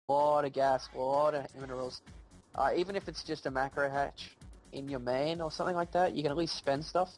lot of gas, a lot of minerals. Even if it's just a macro hatch in your main or something like that, you can at least spend stuff.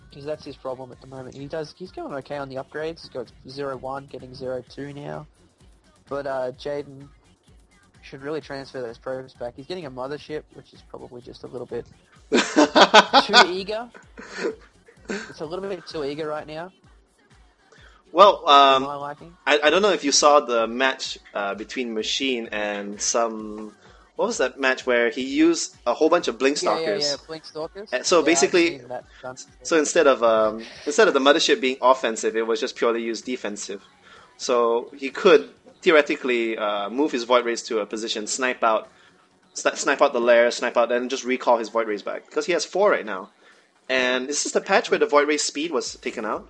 Because that's his problem at the moment. He's going okay on the upgrades. He's got 0-1, getting 0-2 now. But Jaden should really transfer those probes back. He's getting a mothership, which is probably just a little bit too eager. It's a little bit too eager right now. Well, my liking. I don't know if you saw the match between Machine and some... What was that match where he used a whole bunch of Blink Stalkers? Yeah, Blink Stalkers. So basically, so instead of the mothership being offensive, it was just purely used defensive. So he could theoretically move his Void Rays to a position, snipe out the lair, and just recall his Void Rays back, because he has 4 right now. And this is the patch where the Void Ray speed was taken out.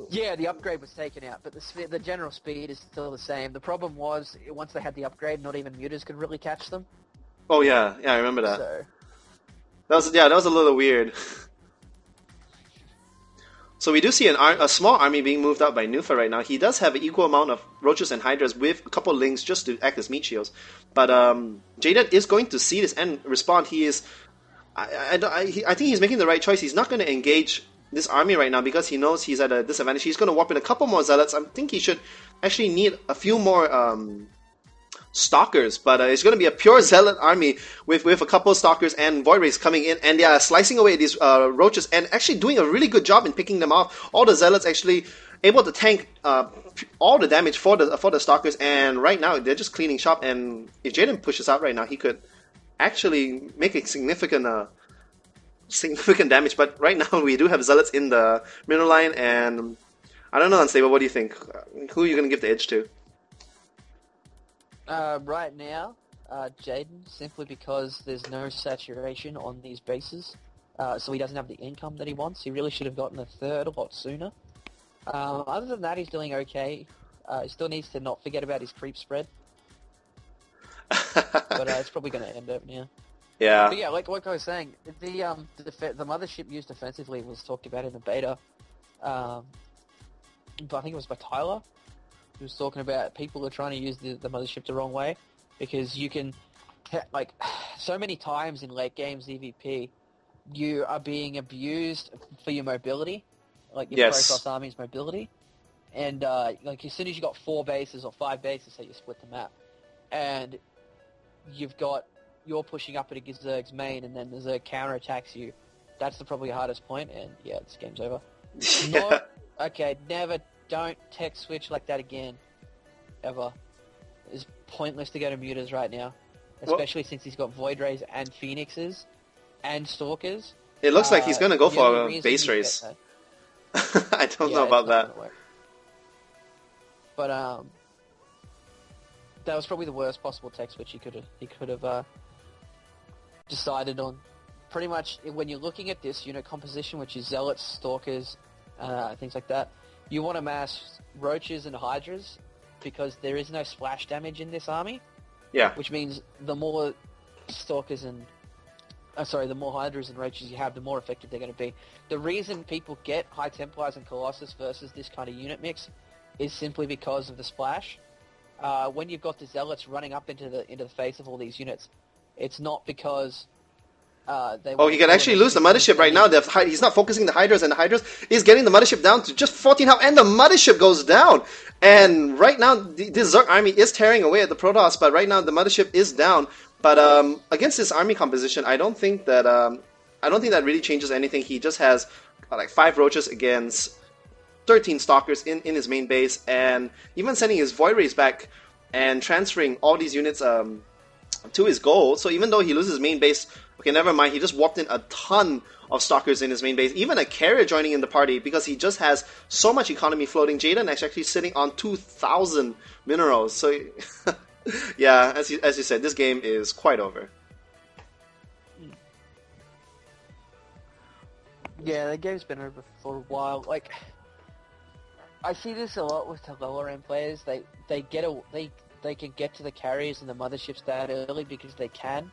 Yeah, the upgrade was taken out, but the general speed is still the same. The problem was, once they had the upgrade, not even mutas could really catch them. Oh yeah, I remember that. So... That was a little weird. So we do see a small army being moved out by Nufa right now. He does have an equal amount of Roaches and Hydras with a couple of Links just to act as meat shields. But Jaden is going to see this and respond. He is... I think he's making the right choice. He's not going to engage this army right now because he knows he's at a disadvantage. He's going to warp in a couple more Zealots. I think he should actually need a few more Stalkers, but it's going to be a pure Zealot army with a couple of Stalkers and Void Rays coming in, and they are slicing away at these Roaches and actually doing a really good job in picking them off. All the Zealots actually able to tank all the damage for the Stalkers, and right now they're just cleaning shop, and if Jaden pushes out right now, he could actually make a significant damage, but right now we do have Zealots in the middle line, and I don't know, Unstable, what do you think? Who are you going to give the edge to? Right now, Jaden, simply because there's no saturation on these bases, so he doesn't have the income that he wants. He really should have gotten a third a lot sooner. Other than that, he's doing okay. He still needs to not forget about his creep spread. But it's probably going to end up now. Yeah. But yeah, like I was saying, the mothership used offensively was talked about in the beta. But I think it was by Tyler. He was talking about people are trying to use the mothership the wrong way, because you can, like, so many times in late games EVP, you are being abused for your mobility, like your Protoss army's mobility, and like as soon as you got 4 bases or 5 bases, so you split the map, and you're pushing up at a Zerg's main, and then the Zerg counterattacks you. That's probably the hardest point, and yeah, this game's over. Don't tech switch like that again. Ever. It's pointless to go to mutas right now. Especially since he's got Void Rays and Phoenixes and Stalkers. It looks like he's going to go for a base race. I don't know about that. But that was probably the worst possible tech switch he could have decided on. Pretty much, when you're looking at this unit composition, which is Zealots, Stalkers, things like that, you want to mass Roaches and Hydras, because there is no splash damage in this army. Yeah. Which means the more Stalkers and... the more Hydras and Roaches you have, the more effective they're going to be. The reason people get High Templars and Colossus versus this kind of unit mix is simply because of the splash. When you've got the Zealots running up into the face of all these units, it's not because... he can actually lose the mothership right now. He's not focusing the Hydras, and the Hydras is getting the mothership down to just 14 health, and the mothership goes down. And right now, this Zerg army is tearing away at the Protoss, but right now the mothership is down. But against this army composition, I don't think that really changes anything. He just has like 5 Roaches against 13 Stalkers in his main base, and even sending his Void Rays back and transferring all these units to his goal. So even though he loses his main base, okay, never mind, he just warped in a ton of Stalkers in his main base, even a carrier joining in the party, because he just has so much economy floating. Jaden is actually sitting on 2,000 minerals. So, yeah, as you said, this game is quite over. Yeah, the game's been over for a while. Like, I see this a lot with the lower end players. They can get to the carriers and the motherships that early because they can.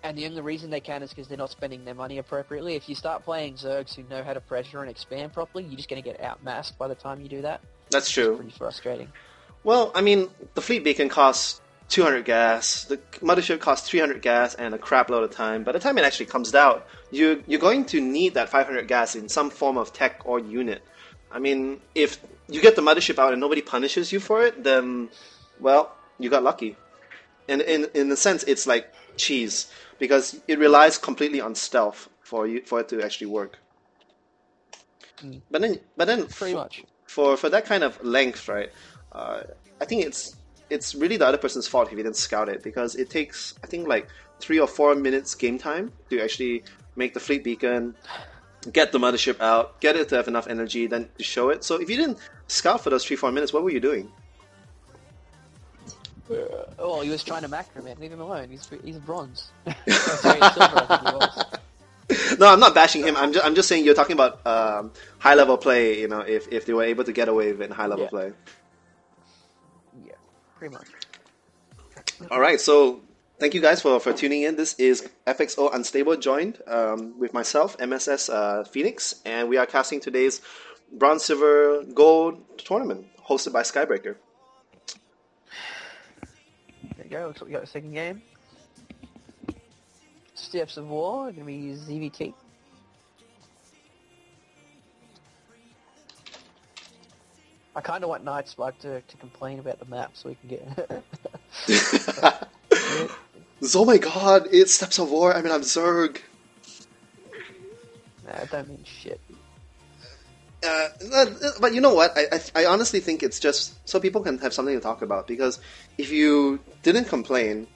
And the only reason they can is because they're not spending their money appropriately. If you start playing Zergs who know how to pressure and expand properly, you're just going to get outmassed by the time you do that. That's true. It's pretty frustrating. Well, I mean, the fleet beacon costs 200 gas, the mothership costs 300 gas, and a crap load of time. By the time it actually comes out, you're going to need that 500 gas in some form of tech or unit. I mean, if you get the mothership out and nobody punishes you for it, then, well, you got lucky. And in a sense, it's like cheese, because it relies completely on stealth for it to actually work. But then pretty much for that kind of length, right? I think it's really the other person's fault if he didn't scout it, because it takes, I think, like 3 or 4 minutes game time to actually make the fleet beacon, get the mothership out, get it to have enough energy, then to show it. So if you didn't scout for those 3-4 minutes, what were you doing? Well, he was trying to macro, man. Leave him alone. He's bronze. Sorry, silver, I think he was. No, I'm not bashing him. I'm just saying you're talking about high level play. You know, if they were able to get away with it in high level play. Yeah, pretty much. All right, so thank you guys for tuning in. This is FXOUnstable joined with myself, MSS and we are casting today's Bronze, Silver, Gold tournament hosted by Skybreaker. There you go. Looks like we got the second game. Steps of War. Going to be ZVT. I kind of want Nightspike to complain about the map so we can get... Oh my god, it's Steps of War. I mean, I'm Zerg. Nah, I don't mean shit. But you know what? I honestly think it's just so people can have something to talk about, because if you didn't complain,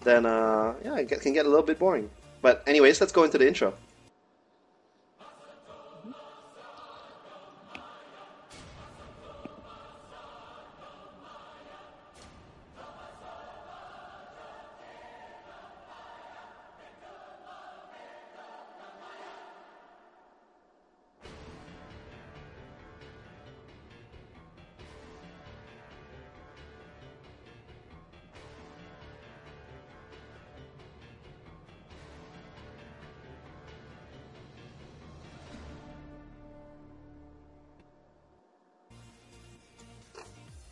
then it can get a little bit boring. But anyways, let's go into the intro.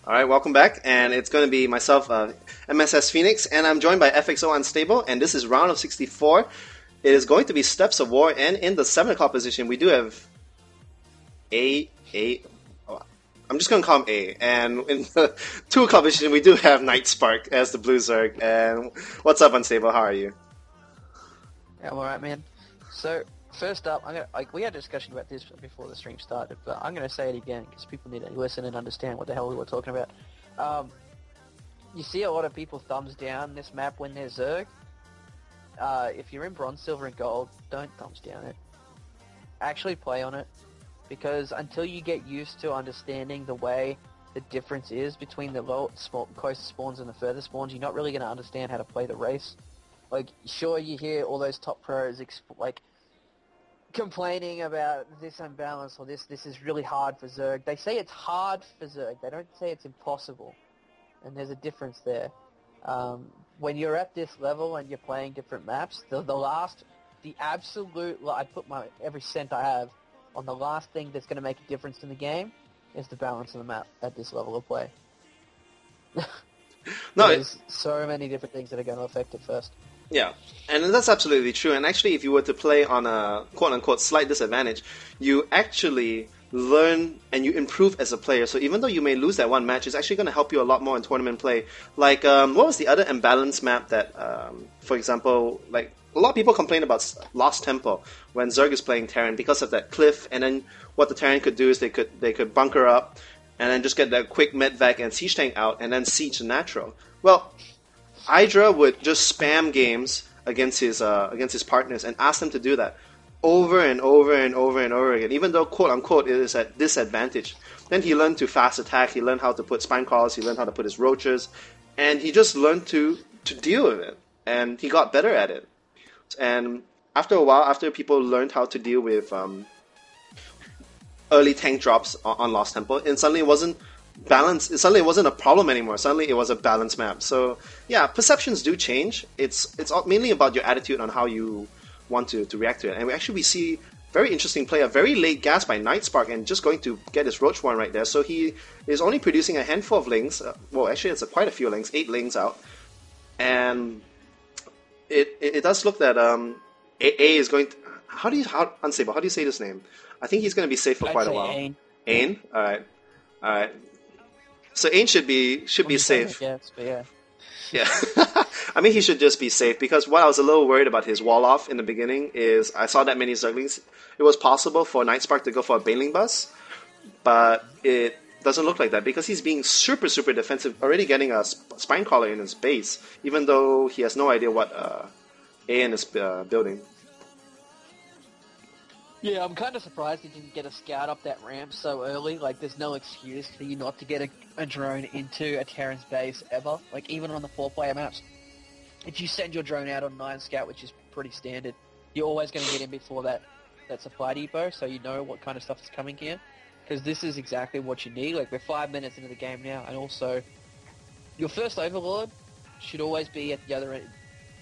Alright, welcome back, and it's going to be myself, MSS Phoenix, and I'm joined by FXOUnstable, and this is round of 64. It is going to be Steps of War, and in the 7 o'clock position, we do have I'm just going to call him A, and in the 2 o'clock position, we do have Nightspark as the Blue Zerg, and what's up, Unstable, how are you? Yeah, I'm alright, man. So, first up, we had a discussion about this before the stream started, but I'm going to say it again because people need to listen and understand what the hell we were talking about. You see a lot of people thumbs down this map when they're Zerg. If you're in Bronze, Silver, and Gold, don't thumbs down it. Actually play on it, because until you get used to understanding the way the difference is between the closest spawns and the furthest spawns, you're not really going to understand how to play the race. Like, sure, you hear all those top pros complaining about this unbalance or this is really hard for Zerg. They say it's hard for Zerg. They don't say it's impossible. And there's a difference there. When you're at this level and you're playing different maps, I'd put every cent I have on the last thing that's going to make a difference in the game is the balance of the map at this level of play. There's so many different things that are going to affect it first. Yeah, and that's absolutely true. And actually, if you were to play on a quote-unquote slight disadvantage, you actually learn and you improve as a player. So even though you may lose that one match, it's actually going to help you a lot more in tournament play. Like, what was the other imbalanced map that, for example, like, a lot of people complain about Lost Temple when Zerg is playing Terran because of that cliff, and then what the Terran could do is they could bunker up and then just get that quick medvac and siege tank out and then siege the natural. Well, Hydra would just spam games against his partners and ask them to do that over and over and over and over again, even though quote unquote it is at disadvantage. Then he learned to fast attack, he learned how to put spine crawlers, he learned how to put his roaches, and he just learned to deal with it, and he got better at it. And after a while, after people learned how to deal with early tank drops on Lost Temple, and suddenly it wasn't balanced. Suddenly it wasn't a problem anymore. Suddenly it was a balanced map. So yeah, perceptions do change. It's mainly about your attitude on how you want to react to it. And we see very interesting play. A very late gas by Nightspark and just going to get his Roach Warren right there. So he is only producing a handful of lings. Well, actually, it's quite a few lings, 8 lings out. And it does look that A is going to... Unstable, how do you say this name? I think he's going to be safe for quite a while. Ain? Alright. So Ain should be safe. Yes, but yeah. Yeah. I mean, he should just be safe, because what I was a little worried about his wall off in the beginning is I saw that many Zerglings. It was possible for Nightspark to go for a Baneling Bus, but it doesn't look like that because he's being super, super defensive, already getting a Spine Crawler in his base, even though he has no idea what AN is building. Yeah, I'm kind of surprised he didn't get a scout up that ramp so early. Like, there's no excuse for you not to get a drone into a Terran's base ever. Like, even on the 4-player maps. If you send your drone out on 9 scout, which is pretty standard, you're always going to get in before that supply depot, so you know what kind of stuff is coming here. Because this is exactly what you need. Like, we're 5 minutes into the game now, and also, your first Overlord should always be at the other end.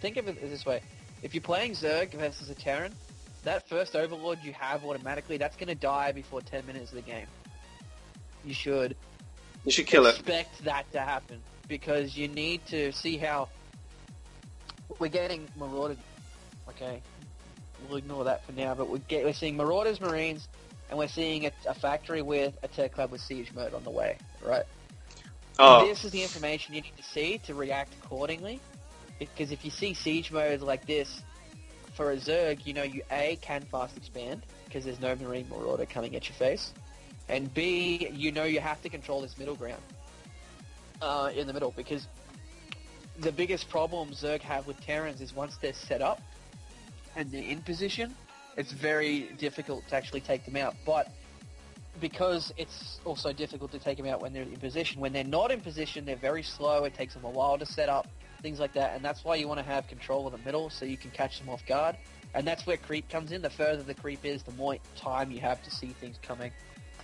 Think of it this way. If you're playing Zerg versus a Terran, that first Overlord you have automatically, that's going to die before 10 minutes of the game. You should kill it. Expect that to happen, because you need to see how we're getting marauded. Okay, we'll ignore that for now, but we're seeing Marauders, Marines, and we're seeing a factory with a Tech Club with siege mode on the way, right? Oh. This is the information you need to see to react accordingly, because if you see siege mode like this, for a Zerg, you know you A, can fast expand, because there's no Marine Marauder coming at your face, and B, you know you have to control this middle ground in the middle, because the biggest problem Zerg have with Terrans is once they're set up and they're in position, it's very difficult to actually take them out. But because it's also difficult to take them out when they're in position, when they're not in position, they're very slow, it takes them a while to set up, things like that, and that's why you want to have control of the middle so you can catch them off guard. And that's where creep comes in. The further the creep is, the more time you have to see things coming,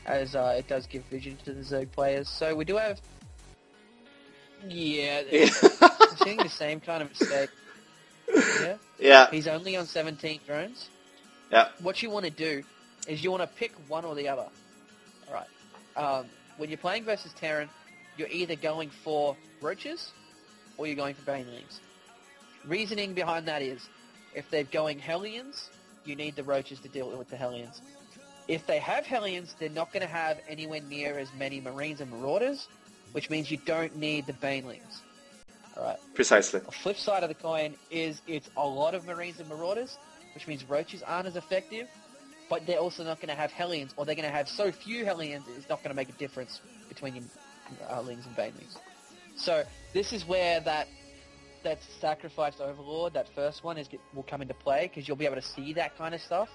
as it does give vision to the Zerg players. So we do have... Yeah, I'm seeing the same kind of mistake. Yeah? Yeah. He's only on 17 drones. Yeah. What you want to do is you want to pick one or the other. Alright. When you're playing versus Terran, you're either going for Roaches or you're going for Banelings. Reasoning behind that is, if they're going Hellions, you need the Roaches to deal with the Hellions. If they have Hellions, they're not going to have anywhere near as many Marines and Marauders, which means you don't need the Banelings. Alright. Precisely. The flip side of the coin is it's a lot of Marines and Marauders, which means Roaches aren't as effective, but they're also not going to have Hellions, or they're going to have so few Hellions, it's not going to make a difference between your Lings and Banelings. So this is where that sacrificed Overlord, that first one, will come into play, because you'll be able to see that kind of stuff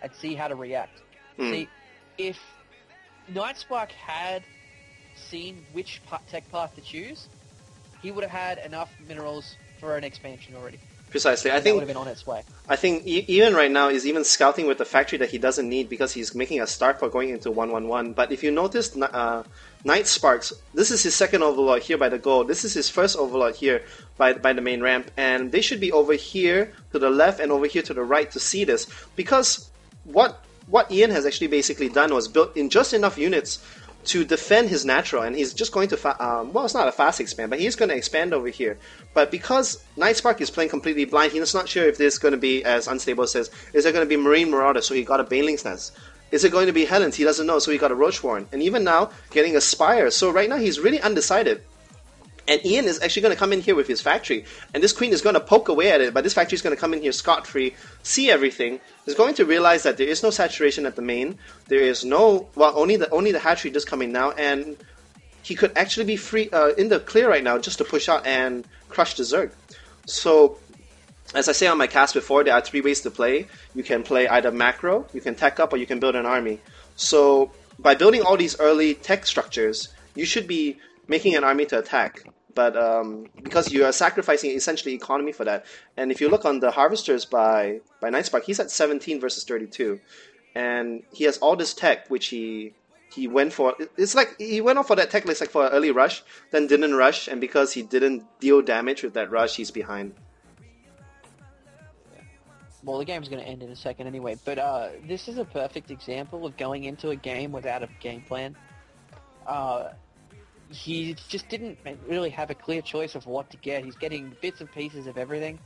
and see how to react. See, if Nightspark had seen which tech path to choose, he would have had enough minerals for an expansion already. Precisely. I think would have been on its way. I think even right now is even scouting with the factory that he doesn't need, because he's making a start for going into 1-1-1. But if you notice, Nightsparks, this is his second Overlord here by the goal. This is his first Overlord here by the main ramp, and they should be over here to the left and over here to the right to see this, because what Ian has actually basically done was built in just enough units to defend his natural, and he's just going to, well, it's not a fast expand, but he's going to expand over here. But because Nightspark is playing completely blind, he's not sure if this is going to be, as Unstable says, is there going to be Marine Marauder, so he got a Baneling's Nest. Is it going to be Helens? He doesn't know, so he got a Roach Warren. And even now, getting a Spire. So right now, he's really undecided. And Ian is actually going to come in here with his factory, and this queen is going to poke away at it, but this factory is going to come in here scot-free, see everything, is going to realize that there is no saturation at the main, there is no, well, only the hatchery just coming now, and he could actually be free in the clear right now just to push out and crush the Zerg. So, as I say on my cast before, there are 3 ways to play. You can play either macro, you can tech up, or you can build an army. So, by building all these early tech structures, you should be making an army to attack, but because you are sacrificing essentially economy for that. And if you look on the harvesters by Nightspark, he's at 17 versus 32, and he has all this tech which he went for. It's like he went off for that tech list like for an early rush, then didn't rush, and because he didn't deal damage with that rush, he's behind. Well, the game's going to end in a second anyway, but this is a perfect example of going into a game without a game plan. He just didn't really have a clear choice of what to get. He's getting bits and pieces of everything.